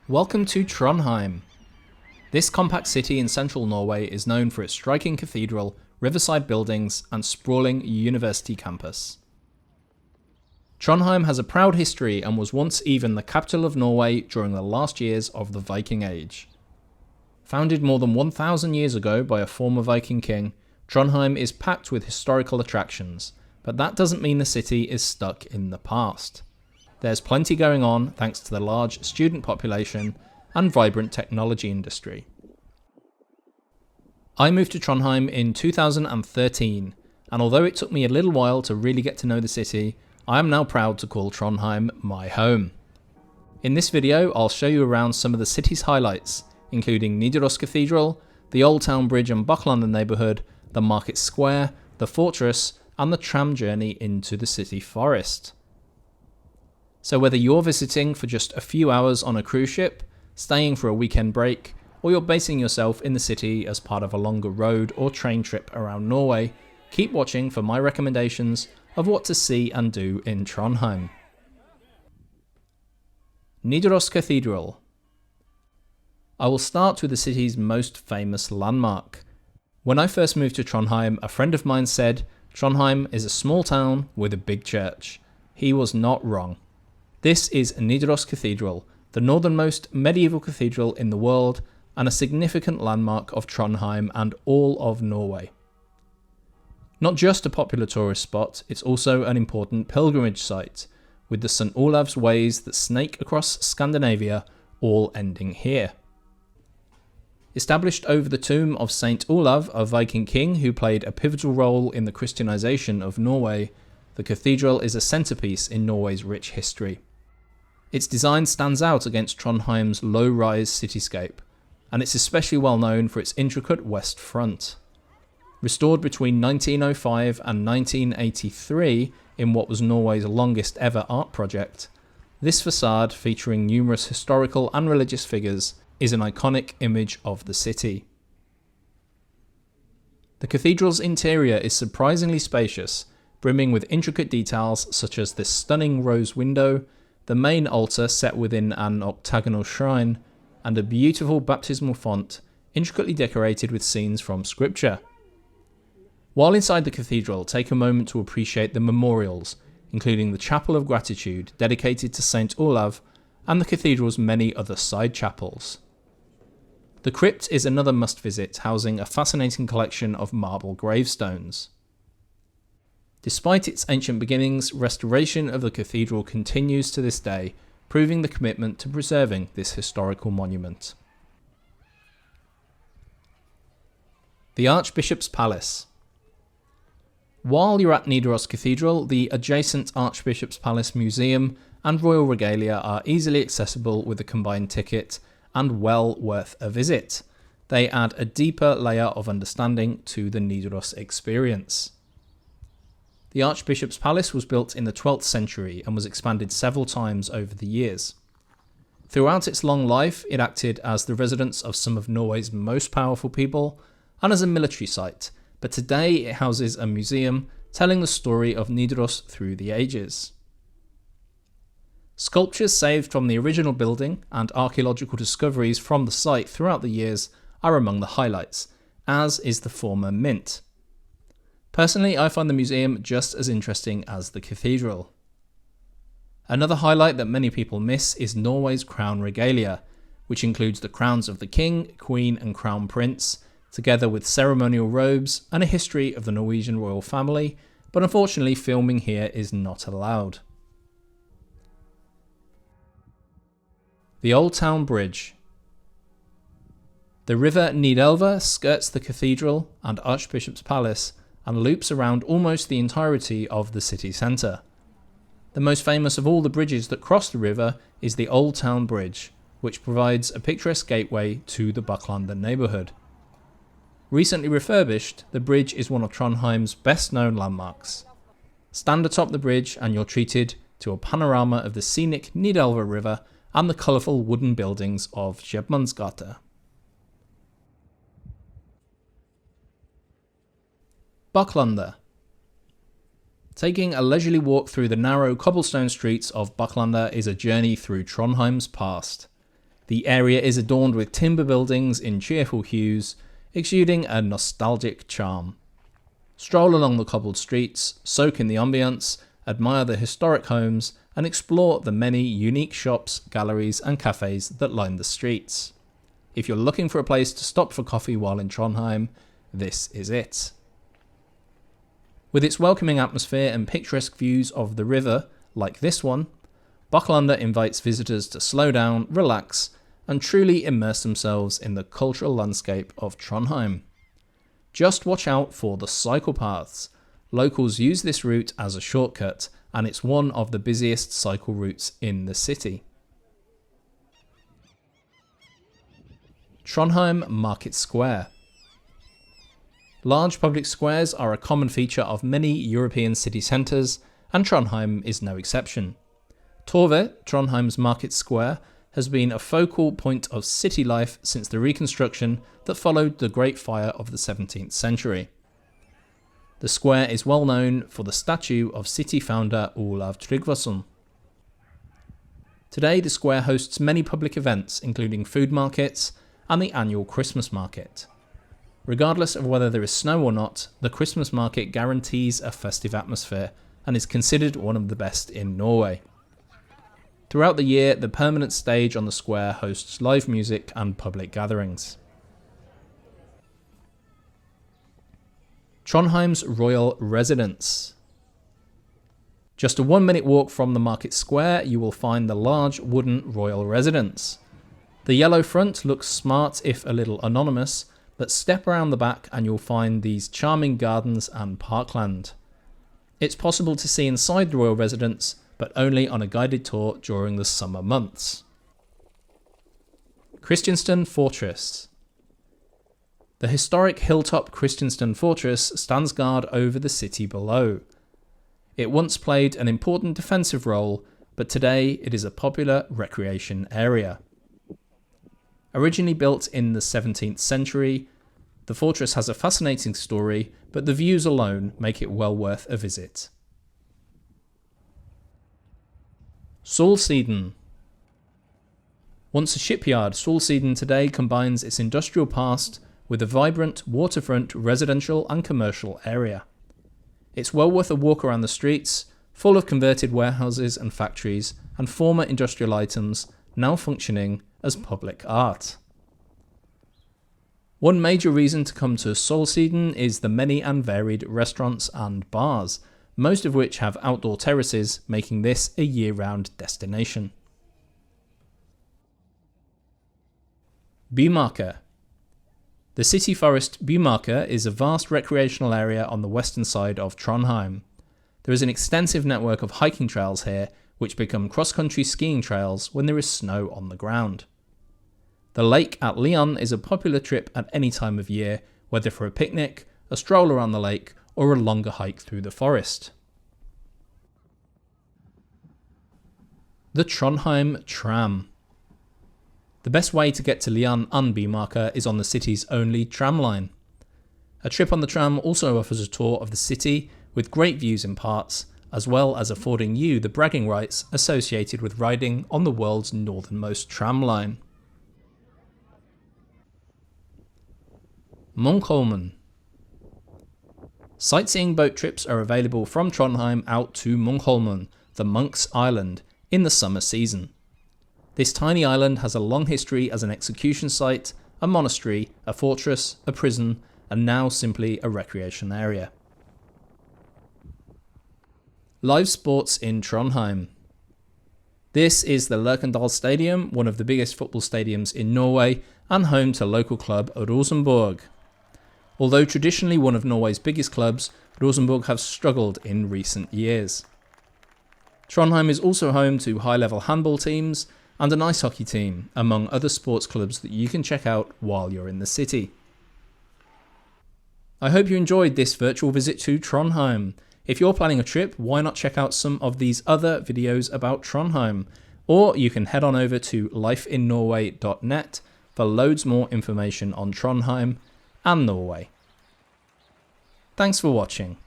Welcome to Trondheim. This compact city in central Norway is known for its striking cathedral, riverside buildings, and sprawling university campus. Trondheim has a proud history and was once even the capital of Norway during the last years of the Viking Age. Founded more than 1,000 years ago by a former Viking king, Trondheim is packed with historical attractions, but that doesn't mean the city is stuck in the past. There's plenty going on thanks to the large student population and vibrant technology industry. I moved to Trondheim in 2013, and although it took me a little while to really get to know the city, I am now proud to call Trondheim my home. In this video, I'll show you around some of the city's highlights, including Nidaros Cathedral, the Old Town Bridge and Bucklander neighbourhood, the Market Square, the Fortress, and the tram journey into the city forest. So whether you're visiting for just a few hours on a cruise ship, staying for a weekend break, or you're basing yourself in the city as part of a longer road or train trip around Norway, keep watching for my recommendations of what to see and do in Trondheim. Nidaros Cathedral. I will start with the city's most famous landmark. When I first moved to Trondheim, a friend of mine said, "Trondheim is a small town with a big church." He was not wrong. This is Nidaros Cathedral, the northernmost medieval cathedral in the world and a significant landmark of Trondheim and all of Norway. Not just a popular tourist spot, it's also an important pilgrimage site, with the St. Olav's ways that snake across Scandinavia all ending here. Established over the tomb of St. Olav, a Viking king who played a pivotal role in the Christianization of Norway, the cathedral is a centerpiece in Norway's rich history. Its design stands out against Trondheim's low-rise cityscape, and it's especially well known for its intricate west front. Restored between 1905 and 1983 in what was Norway's longest ever art project, this facade, featuring numerous historical and religious figures, is an iconic image of the city. The cathedral's interior is surprisingly spacious, brimming with intricate details such as this stunning rose window, the main altar set within an octagonal shrine, and a beautiful baptismal font intricately decorated with scenes from scripture. While inside the cathedral, take a moment to appreciate the memorials, including the Chapel of Gratitude dedicated to St. Olav and the cathedral's many other side chapels. The crypt is another must-visit, housing a fascinating collection of marble gravestones. Despite its ancient beginnings, restoration of the cathedral continues to this day, proving the commitment to preserving this historical monument. The Archbishops Palace. While you're at Nidaros Cathedral, the adjacent Archbishops Palace Museum and Royal Regalia are easily accessible with a combined ticket and well worth a visit. They add a deeper layer of understanding to the Nidaros experience. The Archbishop's Palace was built in the 12th century and was expanded several times over the years. Throughout its long life, it acted as the residence of some of Norway's most powerful people and as a military site, but today it houses a museum telling the story of Nidaros through the ages. Sculptures saved from the original building and archaeological discoveries from the site throughout the years are among the highlights, as is the former mint. Personally, I find the museum just as interesting as the cathedral. Another highlight that many people miss is Norway's crown regalia, which includes the crowns of the king, queen and crown prince, together with ceremonial robes and a history of the Norwegian royal family, but unfortunately filming here is not allowed. The Old Town Bridge. The river Nidelva skirts the cathedral and Archbishop's Palace and loops around almost the entirety of the city centre. The most famous of all the bridges that cross the river is the Old Town Bridge, which provides a picturesque gateway to the Bucklander neighbourhood. Recently refurbished, the bridge is one of Trondheim's best known landmarks. Stand atop the bridge and you're treated to a panorama of the scenic Nidelva River and the colourful wooden buildings of Kjøpmannsgata. Bucklander. Taking a leisurely walk through the narrow cobblestone streets of Bucklander is a journey through Trondheim's past. The area is adorned with timber buildings in cheerful hues, exuding a nostalgic charm. Stroll along the cobbled streets, soak in the ambience, admire the historic homes, and explore the many unique shops, galleries, and cafes that line the streets. If you're looking for a place to stop for coffee while in Trondheim, this is it. With its welcoming atmosphere and picturesque views of the river, like this one, Bucklander invites visitors to slow down, relax, and truly immerse themselves in the cultural landscape of Trondheim. Just watch out for the cycle paths. Locals use this route as a shortcut, and it's one of the busiest cycle routes in the city. Trondheim Market Square. Large public squares are a common feature of many European city centres, and Trondheim is no exception. Torvet, Trondheim's Market Square, has been a focal point of city life since the reconstruction that followed the Great Fire of the 17th century. The square is well known for the statue of city founder Olav Tryggvason. Today the square hosts many public events including food markets and the annual Christmas market. Regardless of whether there is snow or not, the Christmas market guarantees a festive atmosphere and is considered one of the best in Norway. Throughout the year, the permanent stage on the square hosts live music and public gatherings. Trondheim's Royal Residence. Just a 1-minute walk from the market square, you will find the large wooden royal residence. The yellow front looks smart if a little anonymous, but step around the back and you'll find these charming gardens and parkland. It's possible to see inside the royal residence, but only on a guided tour during the summer months. Christensen Fortress. The historic hilltop Christensen Fortress stands guard over the city below. It once played an important defensive role, but today it is a popular recreation area. Originally built in the 17th century, the fortress has a fascinating story, but the views alone make it well worth a visit. Solsiden. Once a shipyard, Solsiden today combines its industrial past with a vibrant waterfront residential and commercial area. It's well worth a walk around the streets, full of converted warehouses and factories and former industrial items now functioning as public art. One major reason to come to Solsiden is the many and varied restaurants and bars, most of which have outdoor terraces, making this a year-round destination. Bymarka. The city forest Bymarka is a vast recreational area on the western side of Trondheim. There is an extensive network of hiking trails here, which become cross-country skiing trails when there is snow on the ground. The lake at Lyon is a popular trip at any time of year, whether for a picnic, a stroll around the lake, or a longer hike through the forest. The Trondheim Tram. The best way to get to Lyon and Bymarka is on the city's only tram line. A trip on the tram also offers a tour of the city with great views in parts, as well as affording you the bragging rights associated with riding on the world's northernmost tram line. Monkholmen. Sightseeing boat trips are available from Trondheim out to Monkholmen, the Monk's Island, in the summer season. This tiny island has a long history as an execution site, a monastery, a fortress, a prison, and now simply a recreation area. Live sports in Trondheim. This is the Lerkendal Stadium, one of the biggest football stadiums in Norway, and home to local club Rosenborg. Although traditionally one of Norway's biggest clubs, Rosenborg have struggled in recent years. Trondheim is also home to high-level handball teams and an ice hockey team, among other sports clubs that you can check out while you're in the city. I hope you enjoyed this virtual visit to Trondheim. If you're planning a trip, why not check out some of these other videos about Trondheim? Or you can head on over to lifeinnorway.net for loads more information on Trondheim and Norway. Thanks for watching.